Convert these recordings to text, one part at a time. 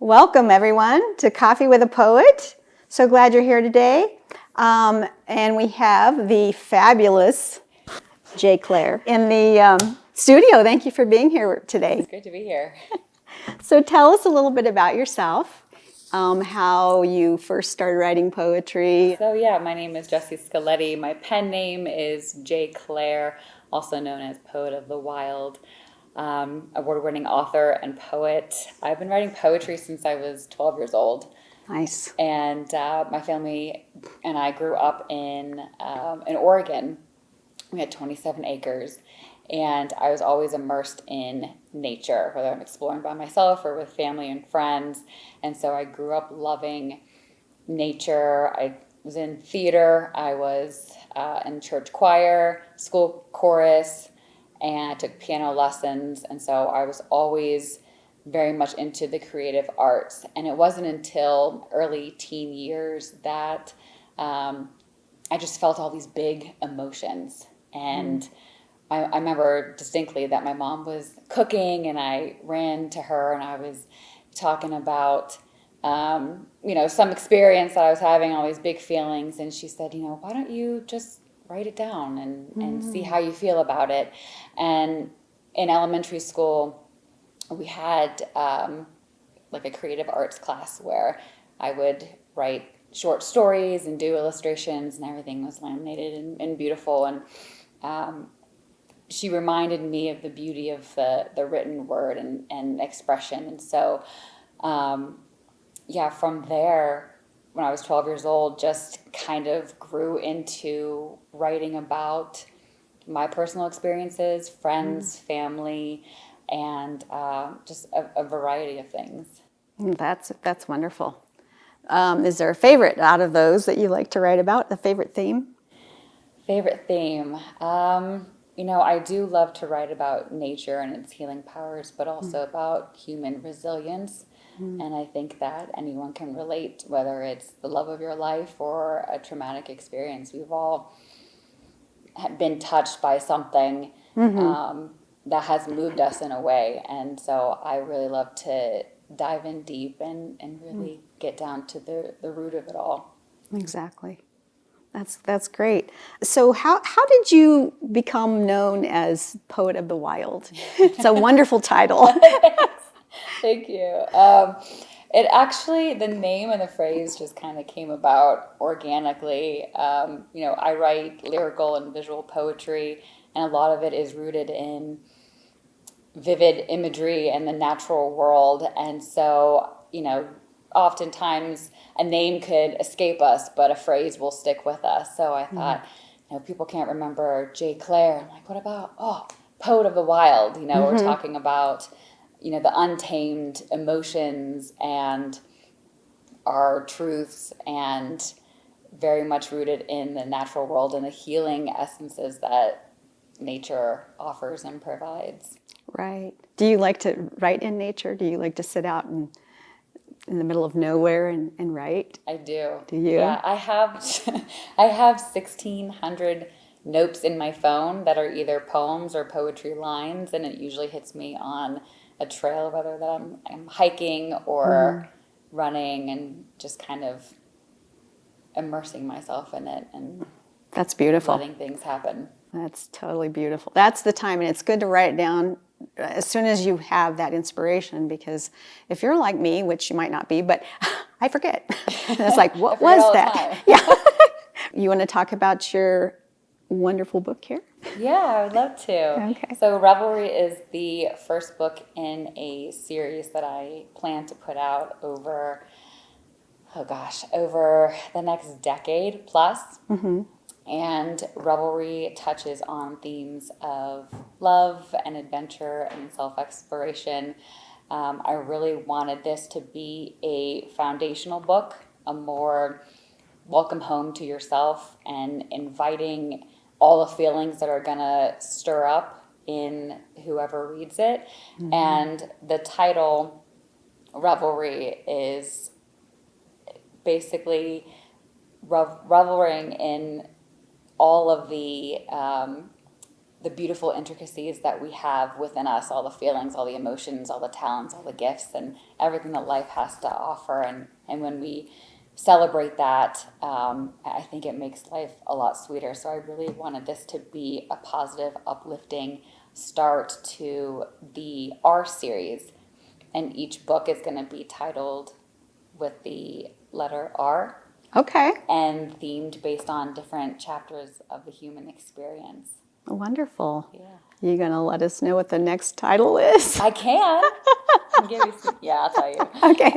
Welcome, everyone, to Coffee with a Poet. So glad you're here today. And we have the fabulous Claire in the studio. Thank you for being here today. It's great to be here. So tell us a little bit about yourself, how you first started writing poetry. So my name is Jessi Scoletti. My pen name is Claire, also known as Poet of the Wild. Award-winning author and poet. I've been writing poetry since I was 12 years old. Nice. And my family and I grew up in Oregon. We had 27 acres, and I was always immersed in nature, whether I'm exploring by myself or with family and friends. And so I grew up loving nature. I was in theater. I was in church choir, school chorus, and I took piano lessons, and so I was always very much into the creative arts. And it wasn't until early teen years that I just felt all these big emotions. And I remember distinctly that my mom was cooking, and I ran to her, and I was talking about some experience that I was having, all these big feelings, and she said, why don't you just write it down and see how you feel about it. And in elementary school, we had like a creative arts class where I would write short stories and do illustrations, and everything was laminated and beautiful. And she reminded me of the beauty of the written word and expression. And so, from there, when I was 12 years old, just kind of grew into writing about my personal experiences, friends, family, and just a variety of things. That's wonderful. Is there a favorite out of those that you like to write about, a favorite theme? Favorite theme? I do love to write about nature and its healing powers, but also about human resilience. And I think that anyone can relate, whether it's the love of your life or a traumatic experience. We've all been touched by something that has moved us in a way. And so I really love to dive in deep and really get down to the root of it all. Exactly. That's great. So how did you become known as Poet of the Wild? It's a wonderful title. Thank you. It actually, the name and the phrase just kind of came about organically. I write lyrical and visual poetry, and a lot of it is rooted in vivid imagery and the natural world. And so, oftentimes a name could escape us, but a phrase will stick with us. So I thought, people can't remember Claire. I'm like, what about, Poet of the Wild? We're talking about the untamed emotions and our truths, and very much rooted in the natural world and the healing essences that nature offers and provides. Right. Do you like to write in nature? Do you like to sit out in the middle of nowhere and write? I do. Do you? Yeah, I have 1,600 notes in my phone that are either poems or poetry lines, and it usually hits me on a trail, whether that I'm hiking or running, and just kind of immersing myself in it and that's beautiful. Letting things happen. That's totally beautiful. That's the time, and it's good to write it down as soon as you have that inspiration, because if you're like me, which you might not be, but I forget. And it's like, what was that? Yeah. You want to talk about your wonderful book here? Yeah, I would love to. Okay. So Revelry is the first book in a series that I plan to put out over the next decade plus. And Revelry touches on themes of love and adventure and self-exploration. I really wanted this to be a foundational book, a more welcome home to yourself, and inviting all the feelings that are going to stir up in whoever reads it. And the title, Revelry, is basically reveling in all of the the beautiful intricacies that we have within us, all the feelings, all the emotions, all the talents, all the gifts, and everything that life has to offer. And when we celebrate that, I think it makes life a lot sweeter. So I really wanted this to be a positive, uplifting start to the R series. And each book is going to be titled with the letter R. Okay. And themed based on different chapters of the human experience. Wonderful. Yeah. You going to let us know what the next title is? I can. I'll tell you. Okay.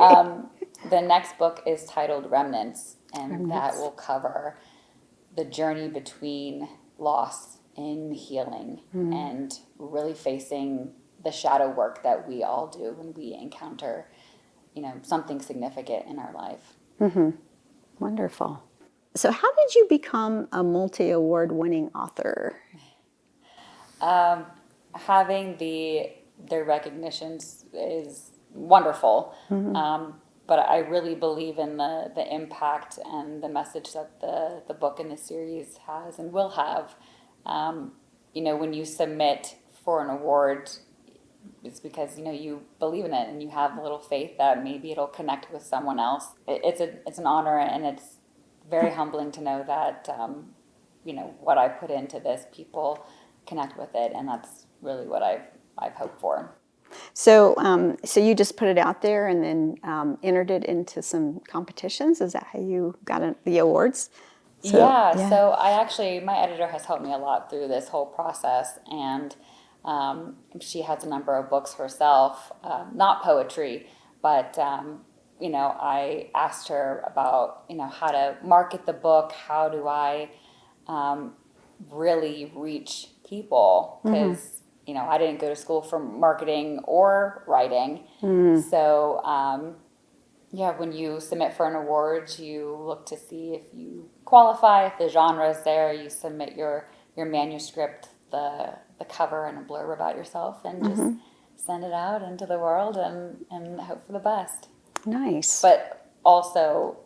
The next book is titled Remnants, and Remnants. that will cover the journey between loss and healing and really facing the shadow work that we all do when we encounter, something significant in our life. Mm-hmm. Wonderful. So how did you become a multi-award winning author? Having the recognitions is wonderful. But I really believe in the impact and the message that the book and the series has and will have. When you submit for an award, it's because you believe in it and you have a little faith that maybe it'll connect with someone else. It's an honor, and it's very humbling to know that what I put into this, people connect with it, and that's really what I've hoped for. So, so you just put it out there and then entered it into some competitions? Is that how you got the awards? So my editor has helped me a lot through this whole process, and she has a number of books herself, not poetry, but I asked her about how to market the book. How do I really reach people? Because I didn't go to school for marketing or writing. So, when you submit for an award, you look to see if you qualify, if the genre is there. You submit your manuscript, the cover, and a blurb about yourself, and just send it out into the world and hope for the best. Nice. But also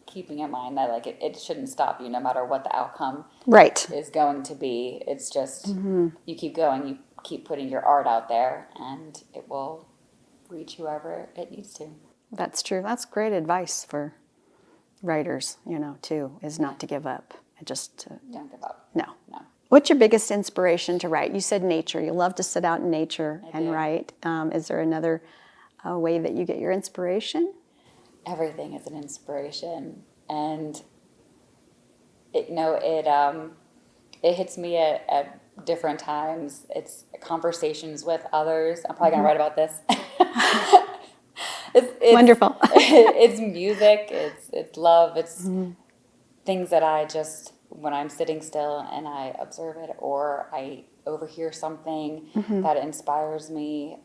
keeping in mind that it shouldn't stop you no matter what the outcome is going to be. It's just you keep going, you keep putting your art out there, and it will reach whoever it needs to. That's true. That's great advice for writers, too, is not to give up. Don't give up. No. What's your biggest inspiration to write? You said nature. You love to sit out in nature and write. Is there another way that you get your inspiration? Everything is an inspiration, and it hits me at different times. It's conversations with others. I'm probably gonna write about this. It's wonderful. It's music. It's love. It's things that I just, when I'm sitting still and I observe it, or I overhear something that inspires me.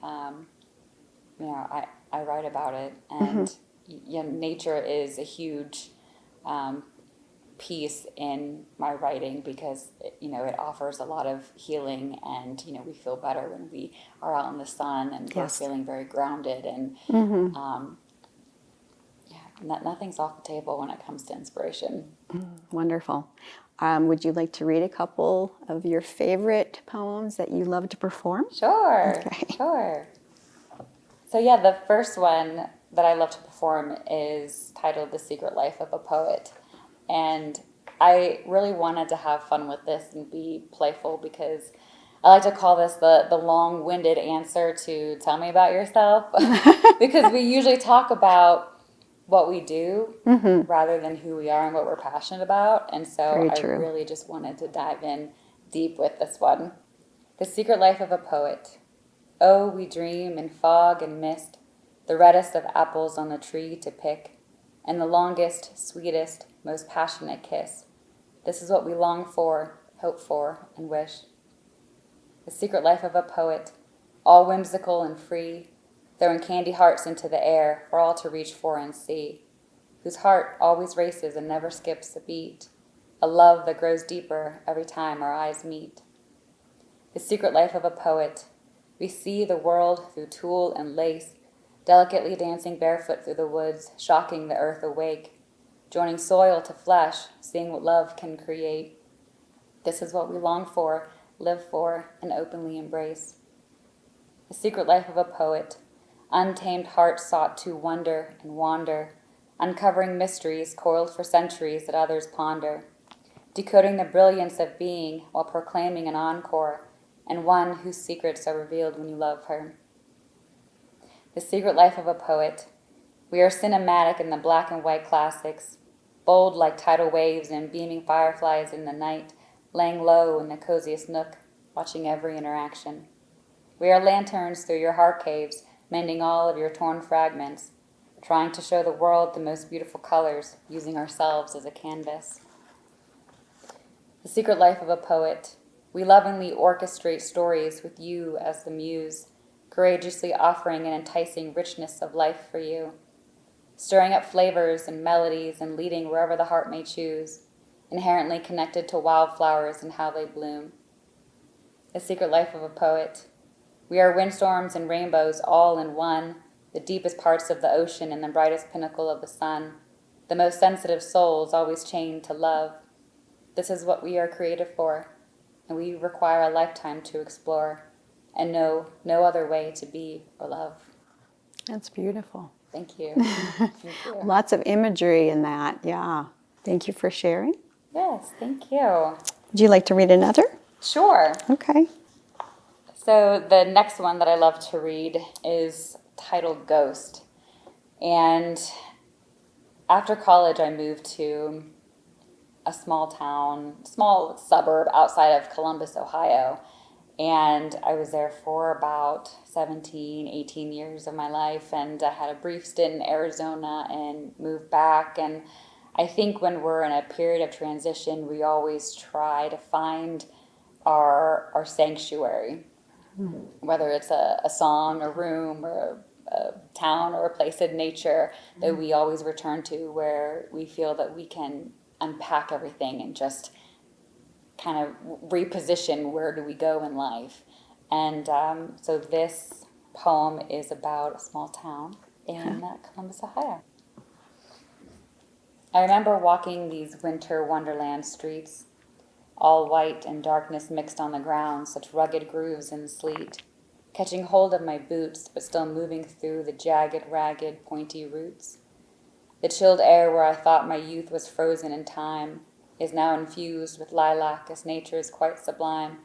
I write about it, and nature is a huge piece in my writing because it offers a lot of healing, and we feel better when we are out in the sun and we're feeling very grounded, and nothing's off the table when it comes to inspiration. Wonderful. Would you like to read a couple of your favorite poems that you love to perform? Sure. So the first one that I love to perform is titled The Secret Life of a Poet. And I really wanted to have fun with this and be playful because I like to call this the long-winded answer to Tell Me About Yourself. Because we usually talk about what we do rather than who we are and what we're passionate about. And so I really just wanted to dive in deep with this one. The Secret Life of a Poet. Oh, we dream in fog and mist, the reddest of apples on the tree to pick, and the longest, sweetest, most passionate kiss. This is what we long for, hope for, and wish. The secret life of a poet, all whimsical and free, throwing candy hearts into the air for all to reach for and see, whose heart always races and never skips a beat, a love that grows deeper every time our eyes meet. The secret life of a poet, we see the world through tulle and lace, delicately dancing barefoot through the woods, shocking the earth awake, joining soil to flesh, seeing what love can create. This is what we long for, live for, and openly embrace. The secret life of a poet, untamed heart sought to wonder and wander, uncovering mysteries coiled for centuries that others ponder, decoding the brilliance of being while proclaiming an encore, and one whose secrets are revealed when you love her. The secret life of a poet. We are cinematic in the black and white classics, bold like tidal waves and beaming fireflies in the night, laying low in the coziest nook, watching every interaction. We are lanterns through your heart caves, mending all of your torn fragments, trying to show the world the most beautiful colors, using ourselves as a canvas. The secret life of a poet. We lovingly orchestrate stories with you as the muse, courageously offering an enticing richness of life for you, stirring up flavors and melodies and leading wherever the heart may choose, inherently connected to wildflowers and how they bloom. The secret life of a poet. We are windstorms and rainbows all in one, the deepest parts of the ocean and the brightest pinnacle of the sun, the most sensitive souls always chained to love. This is what we are created for, and we require a lifetime to explore and know no other way to be or love. That's beautiful. Thank you. Thank you. Lots of imagery in that, yeah. Thank you for sharing. Yes, thank you. Would you like to read another? Sure. Okay. So the next one that I love to read is titled Ghost. And after college, I moved to a small suburb outside of Columbus, Ohio. And I was there for about 17, 18 years of my life. And I had a brief stint in Arizona and moved back. And I think when we're in a period of transition, we always try to find our sanctuary, whether it's a song, a room, or a town, or a place in nature that we always return to, where we feel that we can unpack everything and just kind of reposition where do we go in life. And so this poem is about a small town in Columbus, Ohio. I remember walking these winter wonderland streets, all white and darkness mixed on the ground, such rugged grooves in the sleet, catching hold of my boots, but still moving through the jagged, ragged, pointy roots. The chilled air where I thought my youth was frozen in time is now infused with lilac, as nature is quite sublime.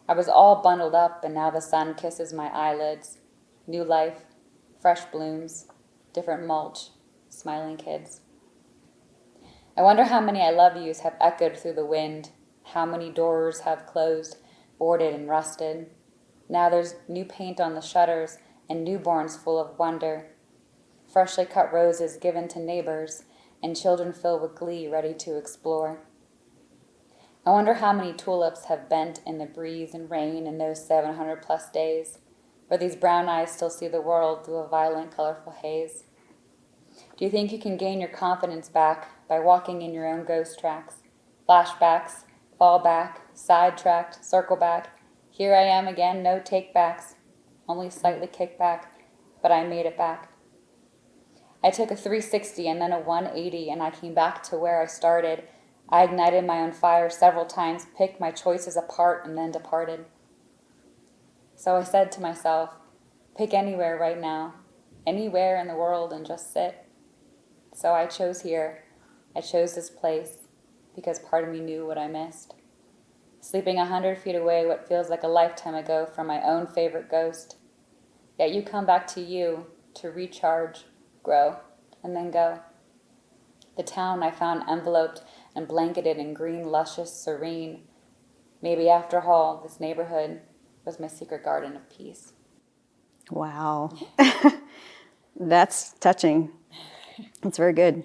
I was all bundled up, and now the sun kisses my eyelids. New life, fresh blooms, different mulch, smiling kids. I wonder how many I love yous have echoed through the wind, how many doors have closed, boarded and rusted. Now there's new paint on the shutters and newborns full of wonder, freshly cut roses given to neighbors, and children filled with glee ready to explore. I wonder how many tulips have bent in the breeze and rain in those 700 plus days, where these brown eyes still see the world through a violent, colorful haze. Do you think you can gain your confidence back by walking in your own ghost tracks? Flashbacks, fall back, sidetracked, circle back. Here I am again, no take-backs, only slightly kicked back, but I made it back. I took a 360 and then a 180, and I came back to where I started. I ignited my own fire several times, picked my choices apart, and then departed. So I said to myself, pick anywhere right now, anywhere in the world, and just sit. So I chose here. I chose this place because part of me knew what I missed. Sleeping 100 feet away, what feels like a lifetime ago, from my own favorite ghost. Yet you come back to you to recharge, grow, and then go. The town I found enveloped and blanketed in green, luscious, serene. Maybe after all, this neighborhood was my secret garden of peace. Wow. That's touching. That's very good.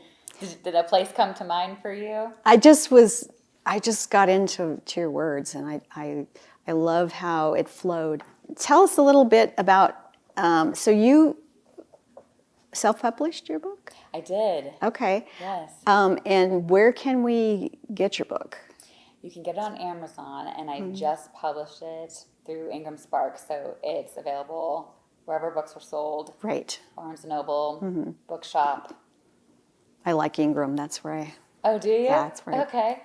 Did a place come to mind for you? I just got into your words, and I love how it flowed. Tell us a little bit about, so you self-published your book? I did. Okay. Yes. And where can we get your book? You can get it on Amazon, and I just published it through Ingram Spark, so it's available wherever books are sold. Right. Barnes & Noble, Bookshop. I like Ingram. That's where Oh, do you? Yeah, that's where Okay.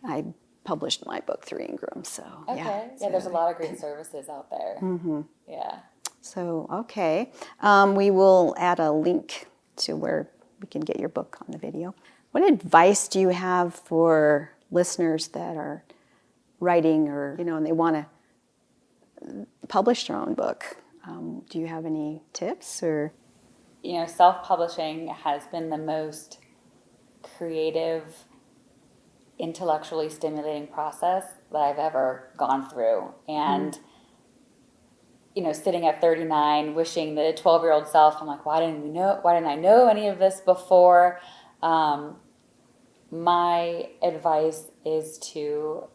I published my book, Three Ingrams. So Okay. yeah, There's a lot of great services out there. Yeah. So, okay. We will add a link to where we can get your book on the video. What advice do you have for listeners that are writing or, and they want to publish their own book? Do you have any tips or? Self-publishing has been the most creative, intellectually stimulating process that I've ever gone through. And sitting at 39, wishing the 12-year-old self, I'm like, why didn't I know any of this before? My advice is to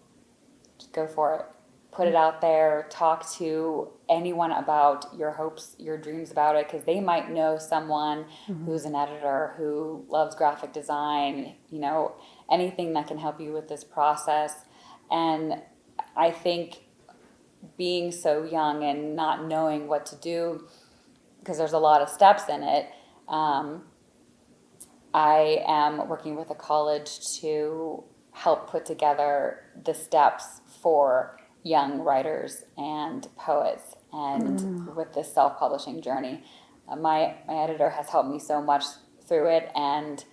just go for it. Put it out there. Talk to anyone about your hopes, your dreams about it, because they might know someone who's an editor who loves graphic design, anything that can help you with this process. And I think being so young and not knowing what to do, because there's a lot of steps in it, I am working with a college to help put together the steps for young writers and poets and with this self-publishing journey. My editor has helped me so much through it, and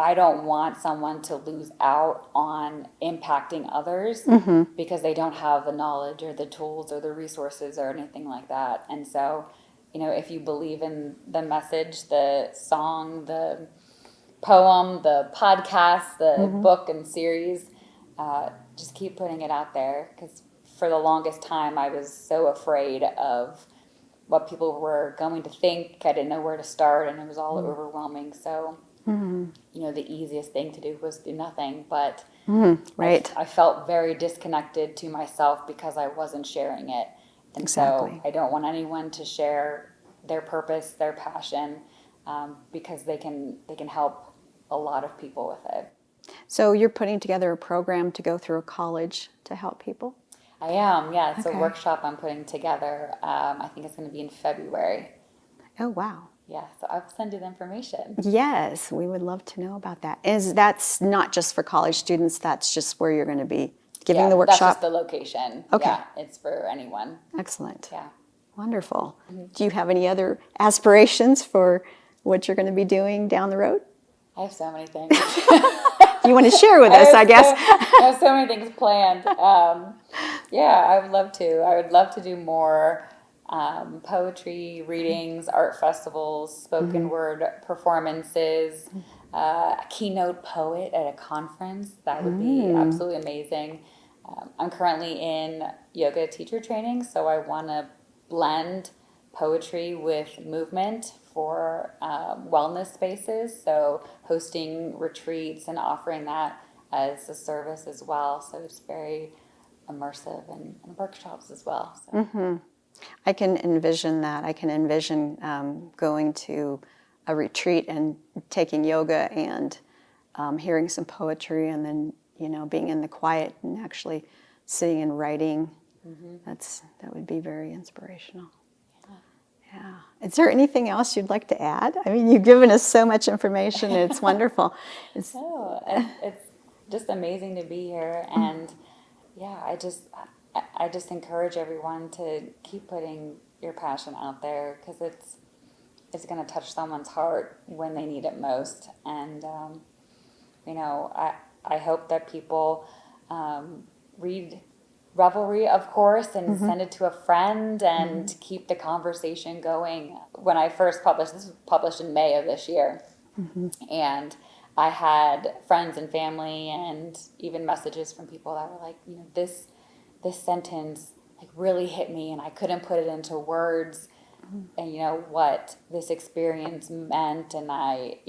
I don't want someone to lose out on impacting others because they don't have the knowledge or the tools or the resources or anything like that. And so, if you believe in the message, the song, the poem, the podcast, the book and series, just keep putting it out there, because for the longest time I was so afraid of what people were going to think. I didn't know where to start, and it was all overwhelming. So, the easiest thing to do was do nothing. But right. I felt very disconnected to myself because I wasn't sharing it. And Exactly. so I don't want anyone to share their purpose, their passion, because they can help a lot of people with it. So you're putting together a program to go through a college to help people? I am, yeah. It's Okay. a workshop I'm putting together. I think it's going to be in February. Oh, wow. Yeah, so I'll send you the information. Yes, we would love to know about that. That's not just for college students, that's just where you're going to be giving the workshop? That's just the location. Okay. Yeah, it's for anyone. Excellent. Yeah. Wonderful. Do you have any other aspirations for what you're going to be doing down the road? I have so many things. You want to share with us, I guess. I have so many things planned. I would love to. I would love to do more poetry readings, art festivals, spoken word performances, a keynote poet at a conference. That would be absolutely amazing. I'm currently in yoga teacher training, so I want to blend poetry with movement for wellness spaces, so hosting retreats and offering that as a service as well. So it's very immersive and workshops as well. So. I can envision that. I can envision going to a retreat and taking yoga and hearing some poetry, and then being in the quiet and actually sitting and writing. That would be very inspirational. Yeah. Is there anything else you'd like to add? I mean, you've given us so much information. It's wonderful. It's just amazing to be here, and I just encourage everyone to keep putting your passion out there, because it's going to touch someone's heart when they need it most. And I hope that people read Revelry, of course, and send it to a friend and keep the conversation going. When I first published, this was published in May of this year, and I had friends and family and even messages from people that were like, this sentence really hit me, and I couldn't put it into words, and what this experience meant, and I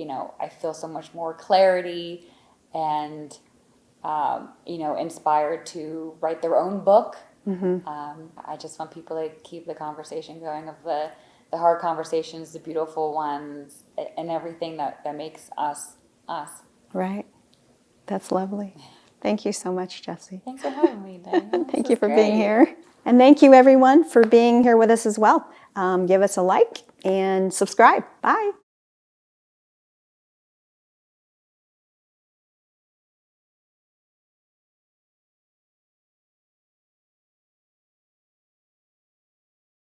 feel so much more clarity and inspired to write their own book. I just want people to keep the conversation going, of the hard conversations, the beautiful ones, and everything that makes us us. Right. That's lovely. Thank you so much, Jessi. Thanks for having me, Diane. Thank you for being here. And thank you, everyone, for being here with us as well. Give us a like and subscribe. Bye.